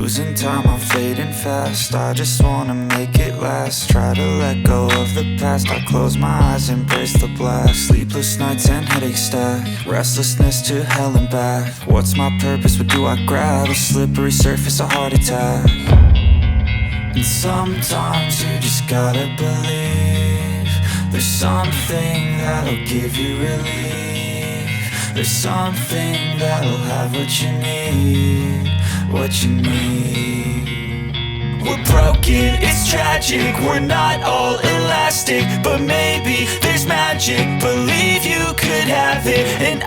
Losing time, I'm fading fast. I just wanna make it last. Try to let go of the past. I close my eyes, embrace the blast. Sleepless nights and headaches stack. Restlessness to hell and back. What's my purpose? What do I grab? A slippery surface, a heart attack. And sometimes you just gotta believe there's something that'll give you relief. There's something that'll have what you need, what you need. We're broken, it's tragic, we're not all elastic, but maybe there's magic, believe you could have it. And